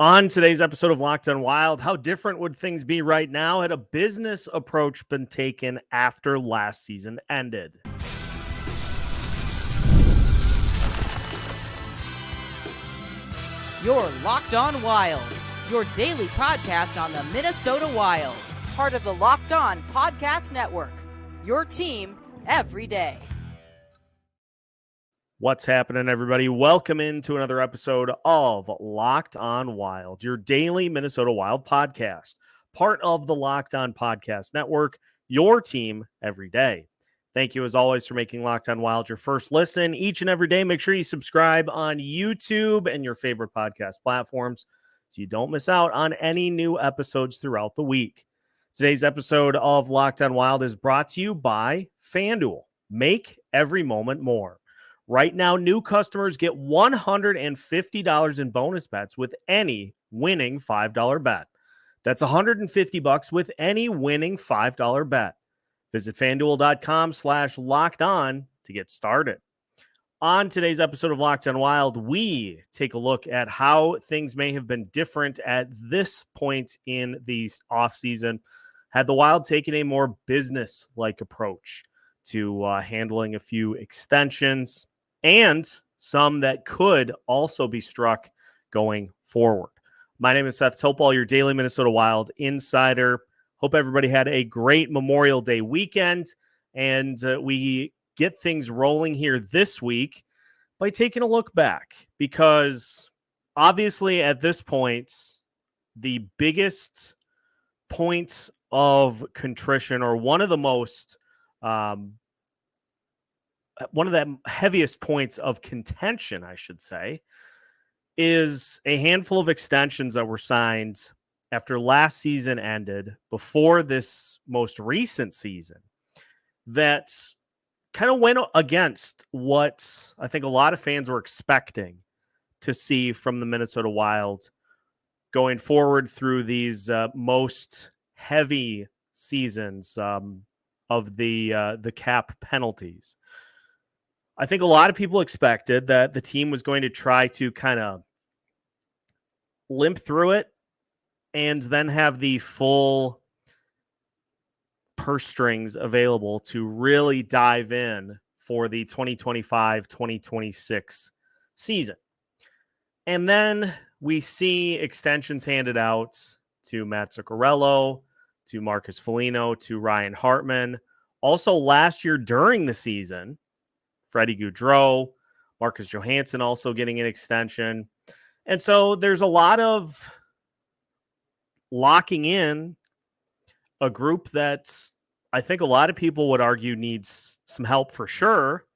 On today's episode of Locked On Wild, how different would things be right now had a business approach been taken after last season ended? You're Locked On Wild, your daily podcast on the Minnesota Wild, part of the Locked On Podcast Network, your team every day. What's happening, everybody? Welcome into another episode of Locked On Wild, your daily Minnesota Wild podcast, part of the Locked On Podcast Network, your team every day. Thank you, as always, for making Locked On Wild your first listen each and every day. Make sure you subscribe on YouTube and your favorite podcast platforms so you don't miss out on any new episodes throughout the week. Today's episode of Locked On Wild is brought to you by FanDuel. Make every moment more. Right now, new customers get $150 in bonus bets with any winning $5 bet. That's $150 with any winning $5 bet. Visit FanDuel.com/lockedon to get started. On today's episode of Locked On Wild, we take a look at how things may have been different at this point in the offseason. Had the Wild taken a more business-like approach to handling a few extensions, and some that could also be struck going forward. My name is Seth Topol, your daily Minnesota Wild insider. Hope everybody had a great Memorial Day weekend, and we get things rolling here this week by taking a look back, because obviously at this point, the biggest point of contrition, or one of the most one of the heaviest points of contention, I should say, is a handful of extensions that were signed after last season ended, before this most recent season, that kind of went against what I think a lot of fans were expecting to see from the Minnesota Wild going forward through these most heavy seasons of the cap penalties. I think a lot of people expected that the team was going to try to kind of limp through it and then have the full purse strings available to really dive in for the 2025-2026 season. And then we see extensions handed out to Mats Zuccarello, to Marcus Foligno, to Ryan Hartman. Also last year during the season, Freddy Gaudreau, Marcus Johansson also getting an extension. And so there's a lot of locking in a group that I think a lot of people would argue needs some help for sure.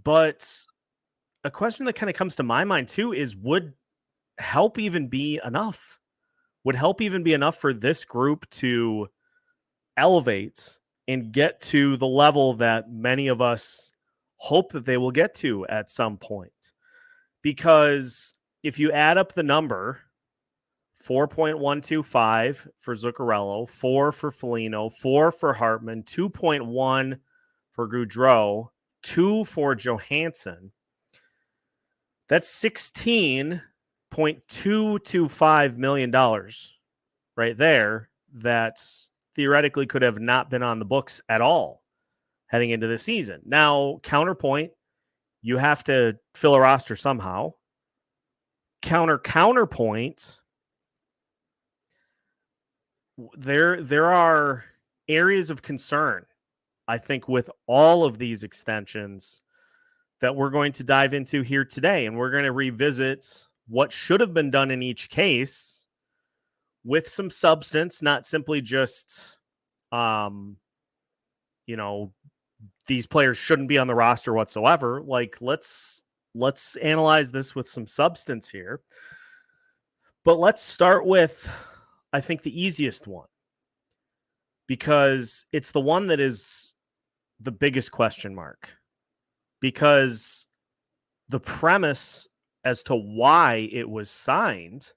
But a question that kind of comes to my mind too is, would help even be enough? Would help even be enough for this group to elevate and get to the level that many of us hope that they will get to at some point? Because if you add up the number, 4.125 for Zuccarello, 4 for Foligno, 4 for Hartman, 2.1 for Gaudreau, 2 for Johansson, that's $16.225 million right there that theoretically could have not been on the books at all heading into the season. Now, counterpoint, you have to fill a roster somehow. Counterpoint, there are areas of concern, I think, with all of these extensions that we're going to dive into here today. And we're going to revisit what should have been done in each case with some substance, not simply just, these players shouldn't be on the roster whatsoever. Like, let's analyze this with some substance here. But let's start with, I think, the easiest one, because it's the one that is the biggest question mark. Because the premise as to why it was signed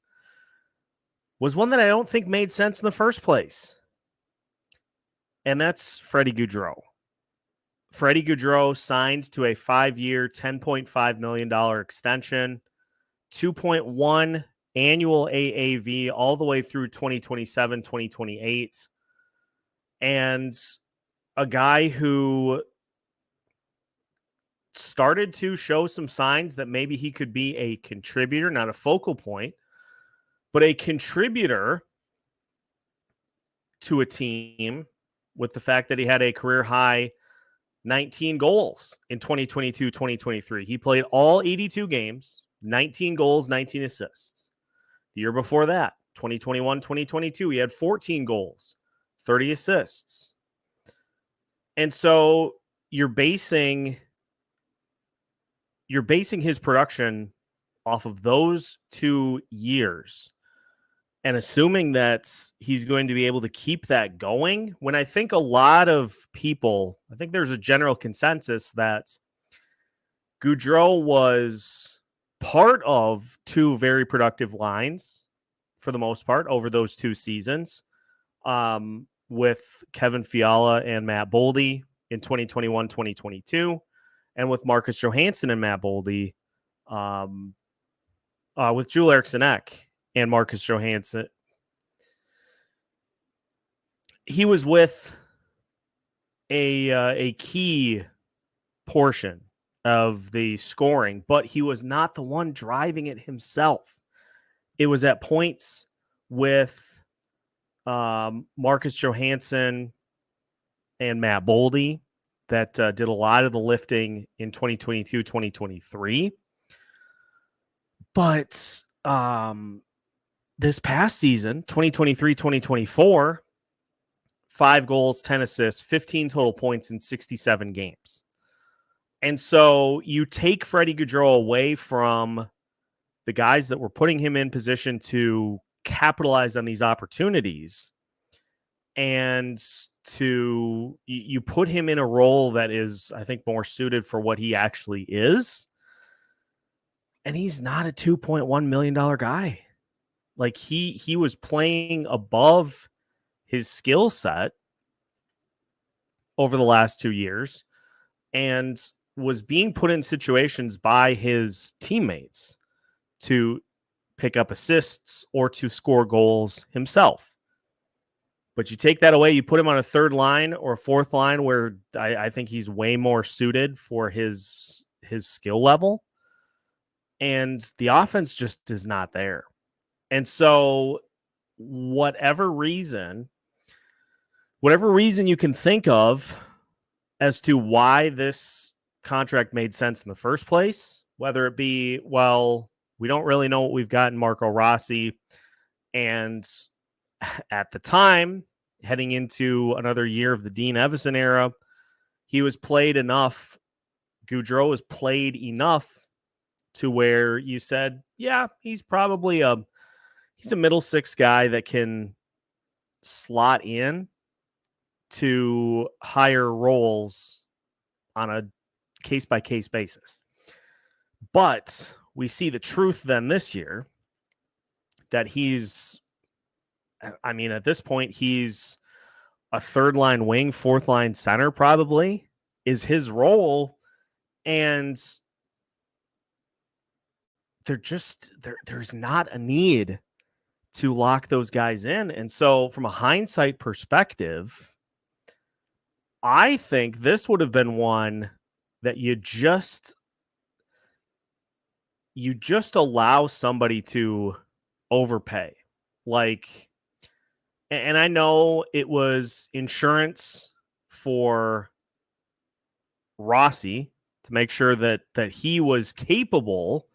was one that I don't think made sense in the first place. And that's Freddy Gaudreau. Freddy Gaudreau signed to a 5-year, $10.5 million extension, $2.1 annual AAV all the way through 2027, 2028. And a guy who started to show some signs that maybe he could be a contributor, not a focal point, but a contributor to a team, with the fact that he had a career high 19 goals in 2022, 2023. He played all 82 games, 19 goals, 19 assists. The year before that, 2021, 2022, he had 14 goals, 30 assists. And so you're basing his production off of those 2 years and assuming that he's going to be able to keep that going, when I think a lot of people, I think there's a general consensus that Gaudreau was part of 2 very productive lines for the most part over those 2 seasons, with Kevin Fiala and Matt Boldy in 2021, 2022, and with Marcus Johansson and Matt Boldy, with Joel Eriksson Ek and Marcus Johansson. He was with a key portion of the scoring, but he was not the one driving it himself. It was at points with Marcus Johansson and Matt Boldy that did a lot of the lifting in 2022, 2023. But this past season, 2023, 2024, 5 goals, 10 assists, 15 total points in 67 games. And so you take Freddy Gaudreau away from the guys that were putting him in position to capitalize on these opportunities, and you put him in a role that is, I think, more suited for what he actually is. And he's not a $2.1 million guy. Like he was playing above his skill set over the last 2 years and was being put in situations by his teammates to pick up assists or to score goals himself. But you take that away, you put him on a 3rd line or a 4th line where I think he's way more suited for his skill level. And the offense just is not there. And so whatever reason you can think of as to why this contract made sense in the first place, whether it be, well, we don't really know what we've got in Marco Rossi, and at the time, heading into another year of the Dean Evison era, he was played enough. Gaudreau was played enough to where you said, yeah, he's probably he's a middle 6 guy that can slot in to higher roles on a case-by-case basis. But we see the truth then this year that at this point, he's a 3rd-line wing, 4th-line center probably is his role. And there's not a need to lock those guys in. And so from a hindsight perspective, I think this would have been one that you just allow somebody to overpay. Like, and I know it was insurance for Rossi to make sure that he was capable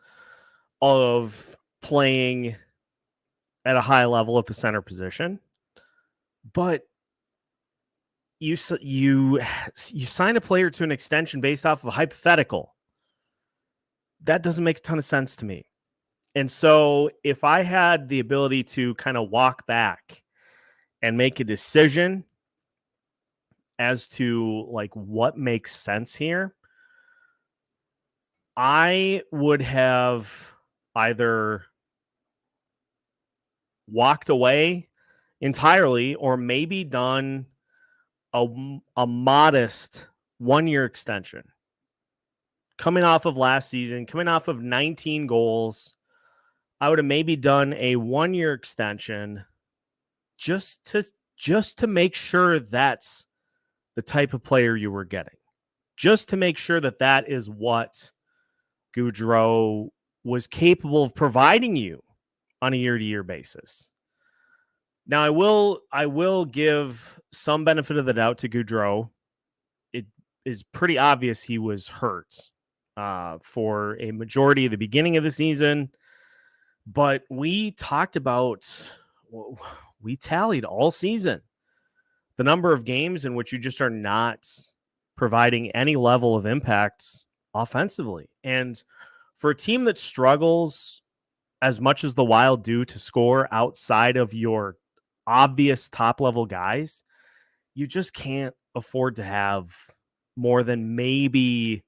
of playing at a high level at the center position. But you sign a player to an extension based off of a hypothetical. That doesn't make a ton of sense to me. And so if I had the ability to kind of walk back and make a decision as to like what makes sense here, I would have either walked away entirely or maybe done a modest 1-year extension. Coming off of last season, coming off of 19 goals, I would have maybe done a 1-year extension just to make sure that's the type of player you were getting. Just to make sure that that is what Gaudreau was capable of providing you on a year-to-year basis. Now, I will give some benefit of the doubt to Gaudreau. It is pretty obvious he was hurt for a majority of the beginning of the season. But we talked about, we tallied all season the number of games in which you just are not providing any level of impact offensively. And for a team that struggles as much as the Wild do to score outside of your obvious top-level guys, you just can't afford to have more than maybe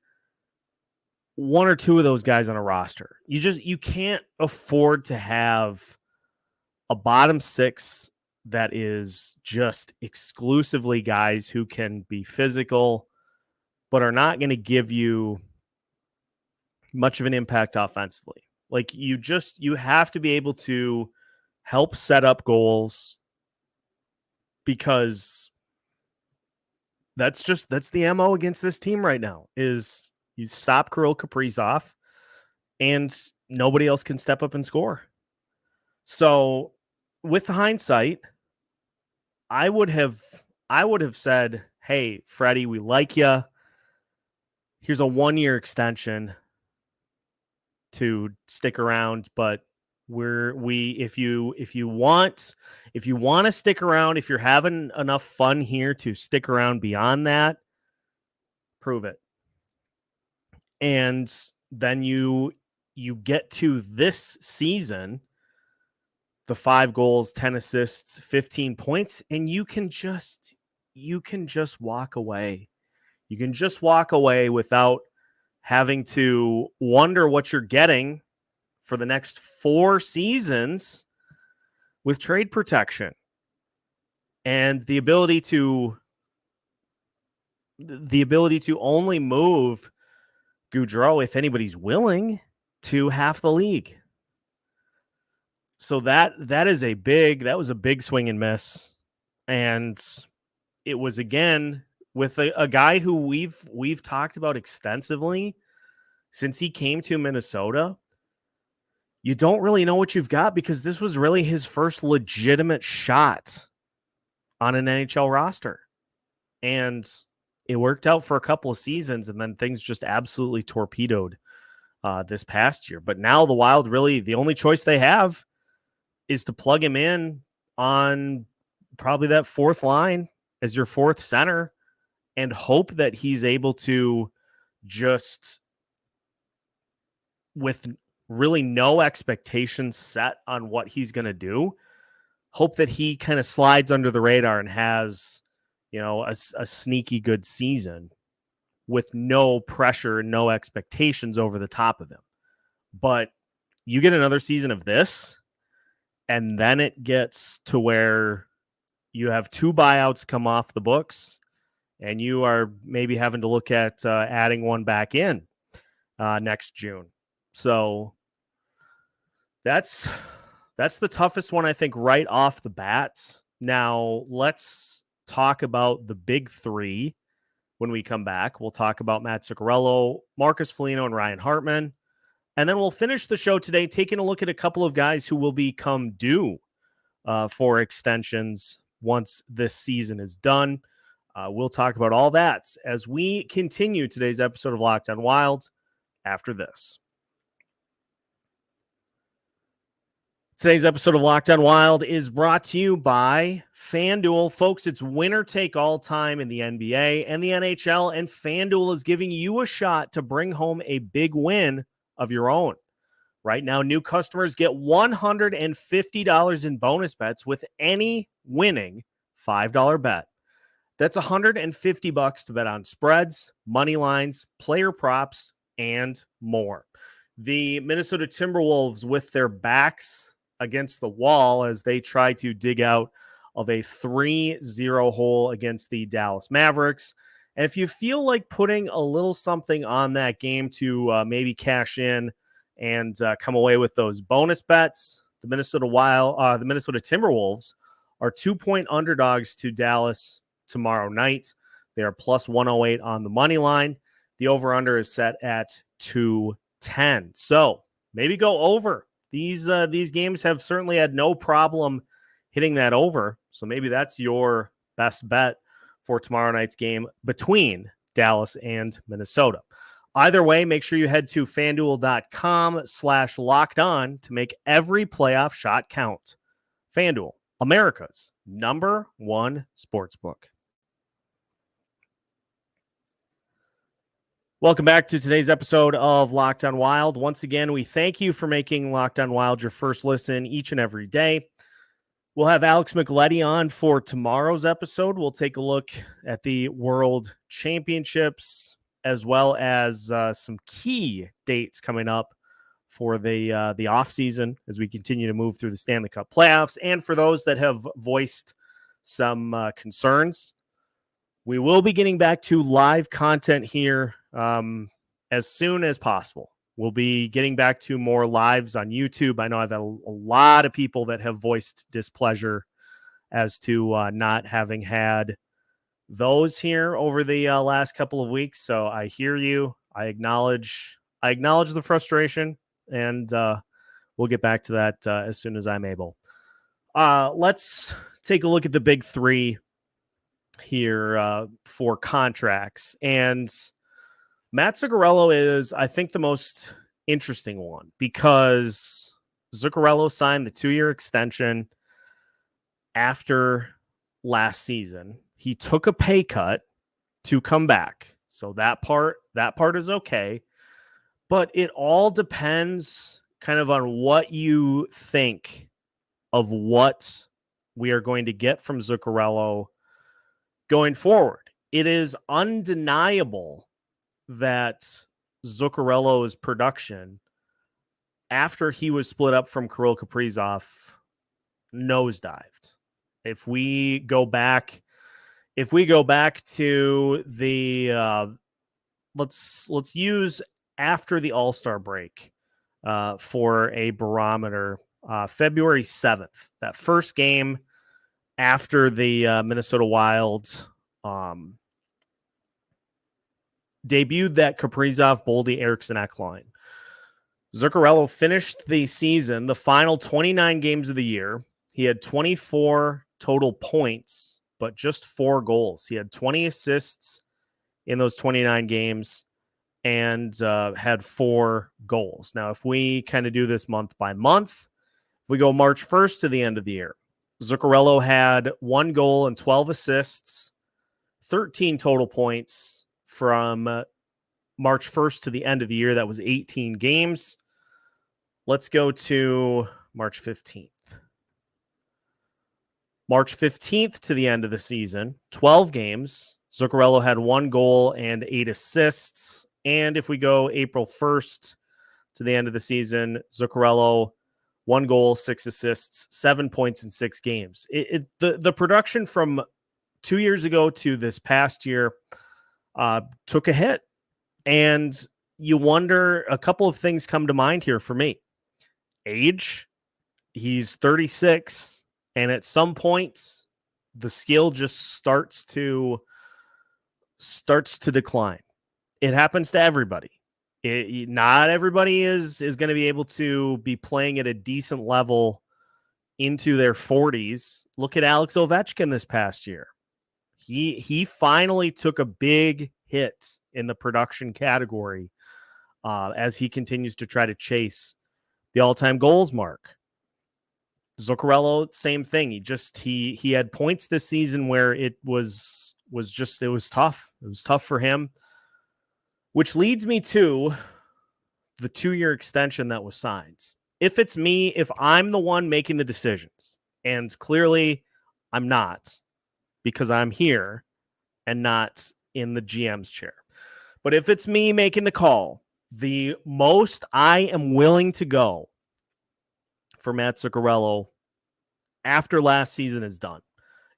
1 or 2 of those guys on a roster. You can't afford to have a bottom 6 that is just exclusively guys who can be physical, but are not going to give you much of an impact offensively. Like you have to be able to help set up goals, because that's the MO against this team right now is you stop Kirill Kaprizov and nobody else can step up and score. So with hindsight, I would have said, hey, Freddie, we like you. Here's a 1-year extension to stick around, but if you want to stick around, if you're having enough fun here to stick around beyond that, prove it. And then you get to this season, the 5 goals, 10 assists, 15 points, and you can just walk away. You can just walk away without having to wonder what you're getting for the next 4 seasons with trade protection and the ability to only move Gaudreau, if anybody's willing, to half the league. So that was a big swing and miss. And it was, again, with a guy who we've talked about extensively since he came to Minnesota. You don't really know what you've got, because this was really his first legitimate shot on an NHL roster. And it worked out for a couple of seasons, and then things just absolutely torpedoed this past year. But now the Wild, really, the only choice they have is to plug him in on probably that 4th line as your 4th center and hope that he's able to, just with really no expectations set on what he's going to do, hope that he kind of slides under the radar and has, a sneaky good season with no pressure, no expectations over the top of him. But you get another season of this, and then it gets to where you have 2 buyouts come off the books, and you are maybe having to look at adding one back in next June. So that's the toughest one, I think, right off the bat. Now let's talk about the big 3 when we come back. We'll talk about Mats Zuccarello, Marcus Foligno, and Ryan Hartman. And then we'll finish the show today taking a look at a couple of guys who will become due for extensions once this season is done. We'll talk about all that as we continue today's episode of Locked On Wild after this. Today's episode of Locked On Wild is brought to you by FanDuel. Folks, it's winner take all time in the NBA and the NHL, and FanDuel is giving you a shot to bring home a big win of your own. Right now, new customers get $150 in bonus bets with any winning $5 bet. That's $150 to bet on spreads, money lines, player props, and more. The Minnesota Timberwolves, with their backs against the wall as they try to dig out of a 3-0 hole against the Dallas Mavericks. And if you feel like putting a little something on that game to maybe cash in and come away with those bonus bets. The Minnesota Timberwolves are 2-point underdogs to Dallas tomorrow night. They are plus 108 on the money line. The over-under is set at 210. So maybe go over. These games have certainly had no problem hitting that over. So maybe that's your best bet for tomorrow night's game between Dallas and Minnesota. Either way, make sure you head to FanDuel.com/lockedon to make every playoff shot count. FanDuel, America's #1 sportsbook. Welcome back to today's episode of Locked On Wild. Once again, we thank you for making Locked On Wild your first listen each and every day. We'll have Alex Micheletti on for tomorrow's episode. We'll take a look at the World Championships as well as some key dates coming up for the offseason as we continue to move through the Stanley Cup playoffs. And for those that have voiced some concerns, we will be getting back to live content here as soon as possible. We'll be getting back to more lives on YouTube. I know I've had a lot of people that have voiced displeasure as to not having had those here over the last couple of weeks. So I hear you. I acknowledge the frustration, and we'll get back to that as soon as I'm able. Let's take a look at the big three here for contracts. And Mats Zuccarello is, I think, the most interesting one because Zuccarello signed the 2-year extension after last season. He took a pay cut to come back. So that part is okay. But it all depends kind of on what you think of what we are going to get from Zuccarello going forward. It is undeniable that Zuccarello's production after he was split up from Kirill Kaprizov nosedived. If we go back to the let's use after the All-Star break for a barometer, February 7th, that first game after the Minnesota Wild debuted that Kaprizov, Boldy, Eriksson-Ek line. Zuccarello finished the season, the final 29 games of the year. He had 24 total points, but just 4 goals. He had 20 assists in those 29 games and had 4 goals. Now, if we kind of do this month by month, if we go March 1st to the end of the year, Zuccarello had 1 goal and 12 assists, 13 total points from March 1st to the end of the year. That was 18 games. Let's go to March 15th. March 15th to the end of the season, 12 games. Zuccarello had 1 goal and 8 assists. And if we go April 1st to the end of the season, Zuccarello, 1 goal, 6 assists, 7 points in 6 games. The production from 2 years ago to this past year took a hit. And you wonder, a couple of things come to mind here for me. Age, he's 36, and at some point, the skill just starts to decline. It happens to everybody. Not everybody is going to be able to be playing at a decent level into their 40s. Look at Alex Ovechkin this past year. He finally took a big hit in the production category as he continues to try to chase the all-time goals mark. Zuccarello, same thing. He had points this season where it was tough. It was tough for him, which leads me to the 2-year extension that was signed. If it's me, if I'm the one making the decisions, and clearly I'm not, because I'm here and not in the GM's chair. But if it's me making the call, the most I am willing to go for Mats Zuccarello after last season is done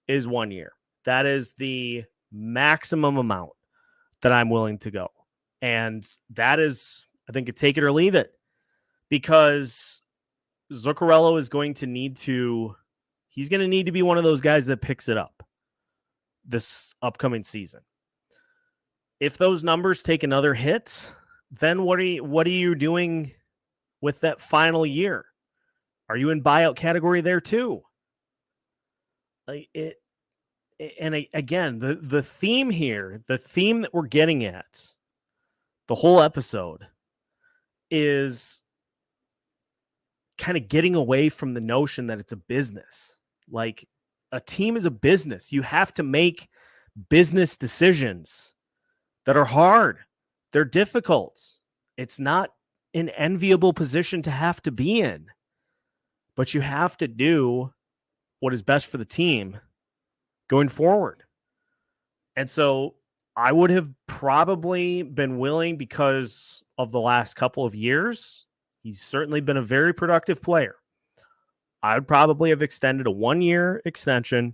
is 1 year. That is the maximum amount that I'm willing to go. And that is, I think, a take it or leave it. because Zuccarello is going to need to be one of those guys that picks it up this upcoming season. If those numbers take another hit, then what are you doing with that final year? Are you in buyout category there too? Again, the theme here, the theme that we're getting at the whole episode is kind of getting away from the notion that it's a business. Like, a team is a business. You have to make business decisions that are hard. They're difficult. It's not an enviable position to have to be in, but you have to do what is best for the team going forward. And so I would have probably been willing, because of the last couple of years, he's certainly been a very productive player. I would probably have extended a 1-year extension,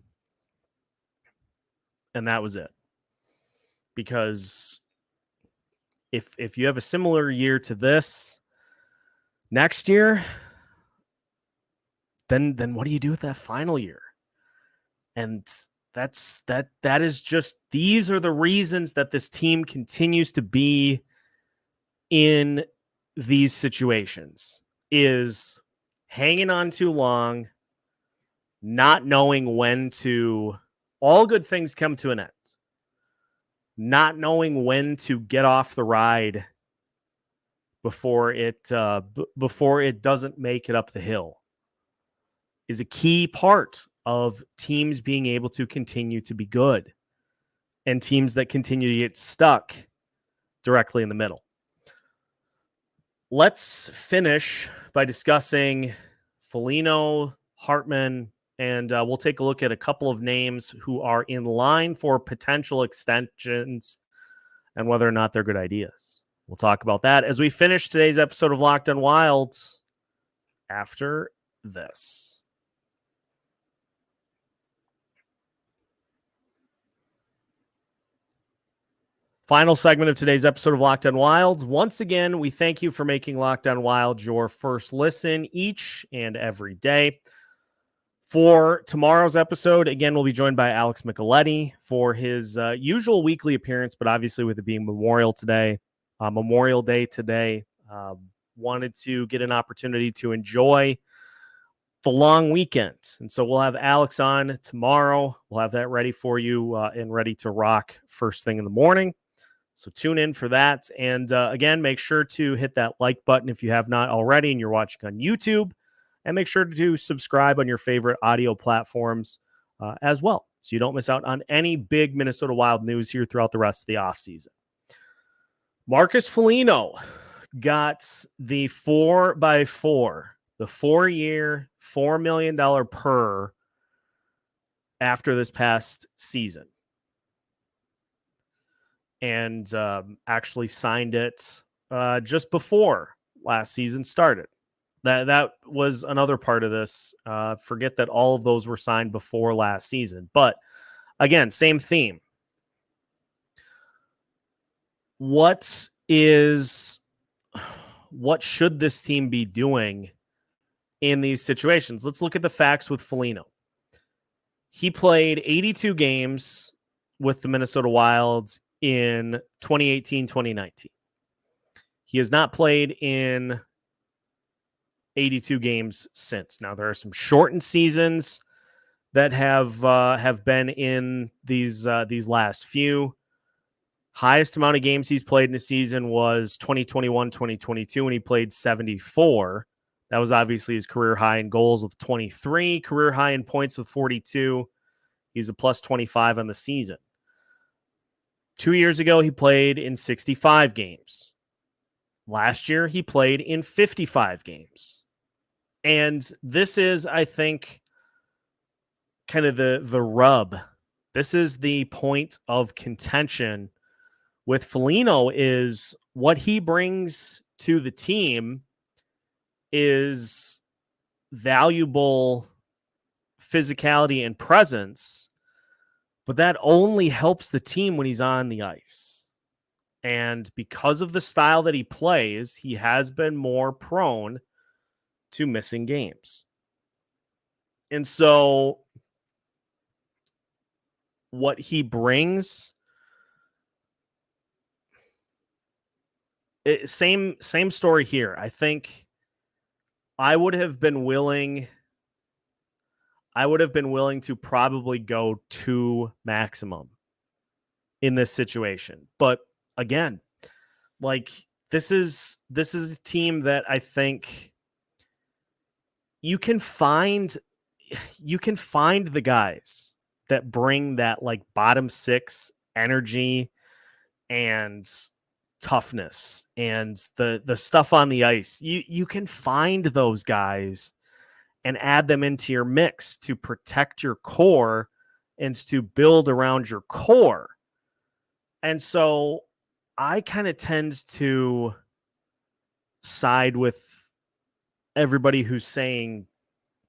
and that was it. Because if you have a similar year to this next year, then what do you do with that final year? And that is just, these are the reasons that this team continues to be in these situations, is hanging on too long, not knowing when to, all good things come to an end, not knowing when to get off the ride before it doesn't make it up the hill is a key part of teams being able to continue to be good, and teams that continue to get stuck directly in the middle. Let's finish by discussing Foligno, Hartman, and we'll take a look at a couple of names who are in line for potential extensions and whether or not they're good ideas. We'll talk about that as we finish today's episode of Locked on Wild after this. Final segment of today's episode of Locked on Wild. Once again, we thank you for making Locked on Wild your first listen each and every day. For tomorrow's episode, again, we'll be joined by Alex Micheletti for his usual weekly appearance, but obviously with it being Memorial Day today, wanted to get an opportunity to enjoy the long weekend. And so we'll have Alex on tomorrow. We'll have that ready for you and ready to rock first thing in the morning. So tune in for that. And again, make sure to hit that like button if you have not already and you're watching on YouTube. And make sure to subscribe on your favorite audio platforms as well, so you don't miss out on any big Minnesota Wild news here throughout the rest of the offseason. Marcus Foligno got the 4x4, the 4-year, $4 million per after this past season. And actually signed it just before last season started. That was another part of this. Forget that all of those were signed before last season. But again, same theme. What should this team be doing in these situations? Let's look at the facts with Foligno. He played 82 games with the Minnesota Wild in 2018-2019. He has not played in 82 games since. Now, there are some shortened seasons that have been in these last few. Highest amount of games he's played in a season was 2021-2022 when he played 74. That was obviously his career high in goals with 23, career high in points with 42. He's a plus 25 on the season. 2 years ago, he played in 65 games. Last year, he played in 55 games. And this is, I think, kind of the rub. This is the point of contention with Foligno, is what he brings to the team is valuable physicality and presence, but that only helps the team when he's on the ice. And because of the style that he plays, he has been more prone to missing games. And so what he brings, same story here. I think I would have been willing to probably go 2 maximum in this situation. But again, like this is a team that I think you can find the guys that bring that like bottom 6 energy and toughness and the stuff on the ice. You can find those guys and add them into your mix to protect your core and to build around your core. And so I kind of tend to side with everybody who's saying,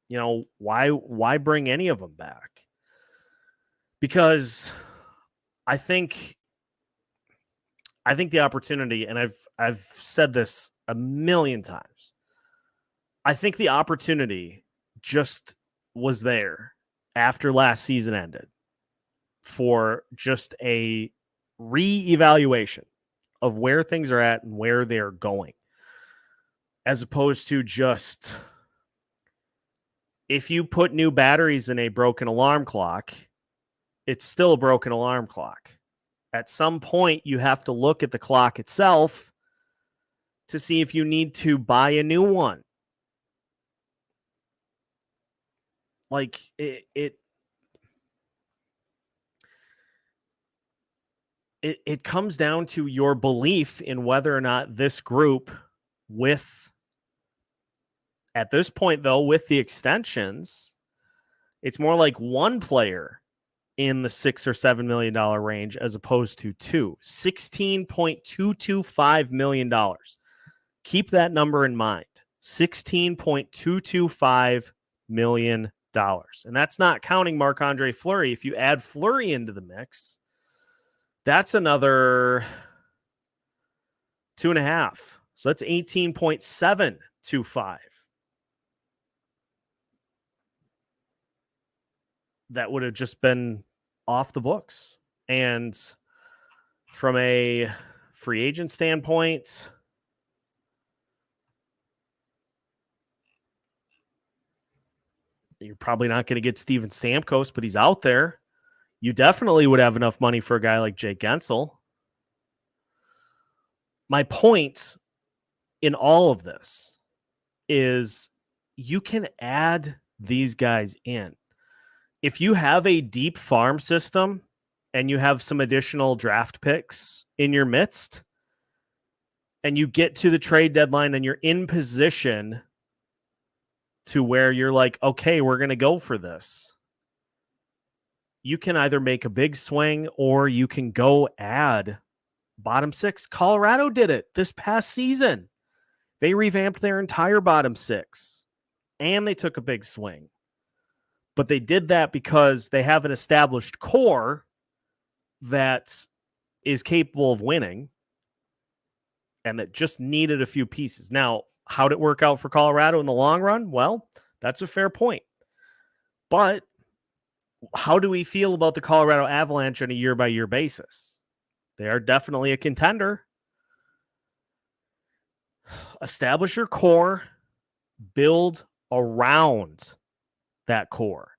you know, why bring any of them back? Because I think the opportunity, and I've said this a million times, I think the opportunity just was there after last season ended for just a reevaluation of where things are at and where they're going, as opposed to just, if you put new batteries in a broken alarm clock, it's still a broken alarm clock. At some point, you have to look at the clock itself to see if you need to buy a new one. Like it comes down to your belief in whether or not this group, at this point though, with the extensions, it's more like one player in the $6 or $7 million range as opposed to two. $16.225 million. Keep that number in mind. $16.225 million. And that's not counting Marc-Andre Fleury. If you add Fleury into the mix, that's another 2.5. So that's 18.725. That would have just been off the books. And from a free agent standpoint, you're probably not going to get Steven Stamkos, but he's out there. You definitely would have enough money for a guy like Jake Gensel. My point in all of this is you can add these guys in. If you have a deep farm system and you have some additional draft picks in your midst, and you get to the trade deadline and you're in position to where you're like, okay, we're going to go for this, you can either make a big swing or you can go add bottom 6. Colorado did it this past season. They revamped their entire bottom 6 and they took a big swing. But they did that because they have an established core that is capable of winning and that just needed a few pieces. Now, how'd it work out for Colorado in the long run? Well, that's a fair point. But how do we feel about the Colorado Avalanche on a year-by-year basis? They are definitely a contender. Establish your core, build around that core.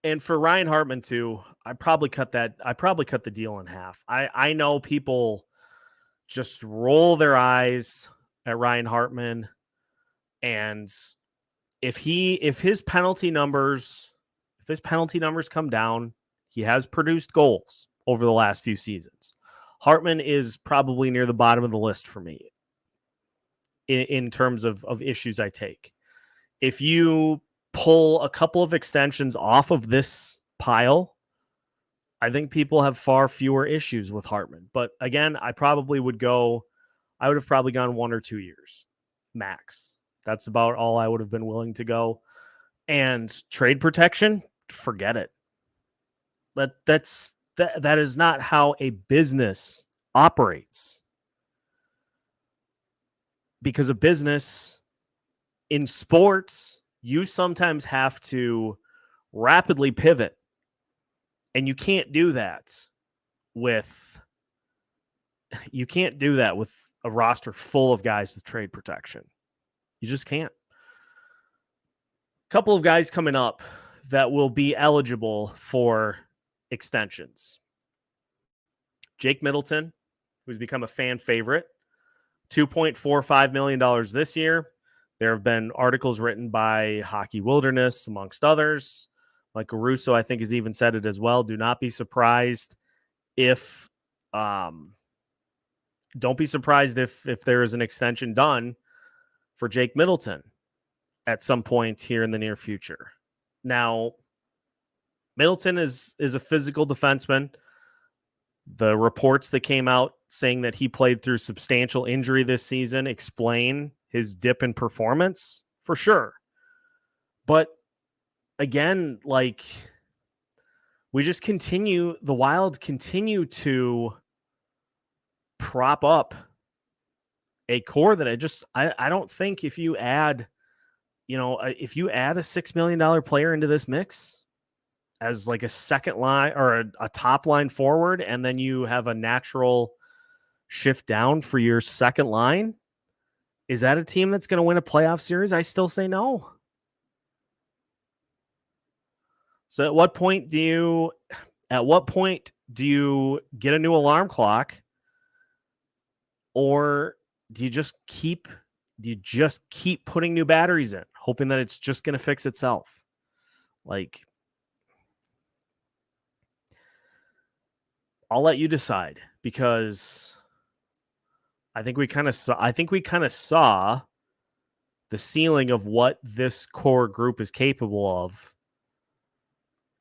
And for Ryan Hartman too, I probably cut the deal in half. I know people just roll their eyes at Ryan Hartman, and if his penalty numbers come down, he has produced goals over the last few seasons. Hartman is probably near the bottom of the list for me in terms of issues I take. If you pull a couple of extensions off of this pile, I think people have far fewer issues with Hartman. But again, I would have probably gone 1 or 2 years max. That's about all I would have been willing to go. And trade protection, forget it. That's That is not how a business operates. Because a business in sports, you sometimes have to rapidly pivot. And you can't do that with a roster full of guys with trade protection. You just can't. A couple of guys coming up that will be eligible for extensions. Jake Middleton, who's become a fan favorite, $2.45 million this year. There have been articles written by Hockey Wilderness, amongst others. Marco Rossi, I think, has even said it as well. Do not be surprised if don't be surprised if there is an extension done for Jake Middleton at some point here in the near future. Now, Middleton is a physical defenseman. The reports that came out saying that he played through substantial injury this season explain his dip in performance for sure. But again, like, the Wild continue to prop up a core that I don't think if you add a $6 million player into this mix as like a second line or a top line forward, and then you have a natural shift down for your second line, is that a team that's going to win a playoff series? I still say no. So at what point do you get a new alarm clock, or do you just keep putting new batteries in, hoping that it's just going to fix itself? Like, I'll let you decide, because I think we kind of saw the ceiling of what this core group is capable of,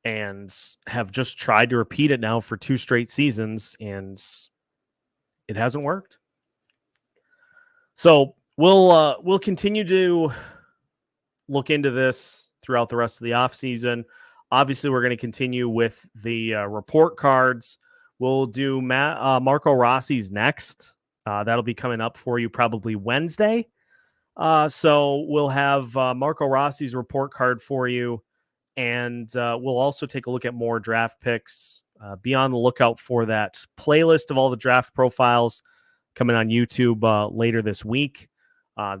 and have just tried to repeat it now for 2 straight seasons, and it hasn't worked. So we'll continue to look into this throughout the rest of the offseason. Obviously, we're going to continue with the report cards. We'll do Marco Rossi's next. That'll be coming up for you probably Wednesday. So we'll have Marco Rossi's report card for you. And we'll also take a look at more draft picks. Be on the lookout for that playlist of all the draft profiles coming on YouTube later this week,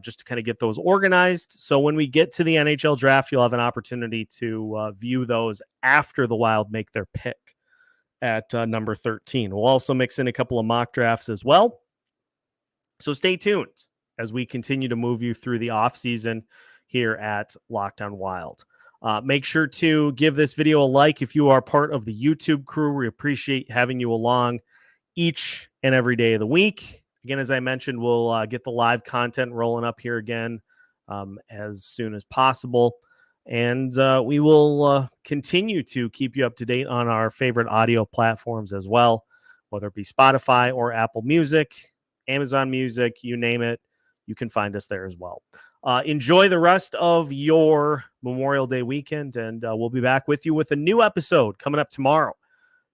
just to kind of get those organized. So when we get to the NHL draft, you'll have an opportunity to view those after the Wild make their pick at number 13. We'll also mix in a couple of mock drafts as well. So stay tuned as we continue to move you through the offseason here at Locked On Wild. Make sure to give this video a like if you are part of the YouTube crew. We appreciate having you along each and every day of the week. Again, as I mentioned, we'll get the live content rolling up here again as soon as possible. And we will continue to keep you up to date on our favorite audio platforms as well, whether it be Spotify or Apple Music, Amazon Music, you name it, you can find us there as well. Enjoy the rest of your Memorial Day weekend, and we'll be back with you with a new episode coming up tomorrow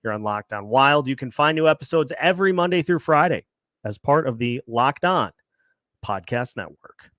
here on Locked On Wild. You can find new episodes every Monday through Friday as part of the Locked On Podcast Network.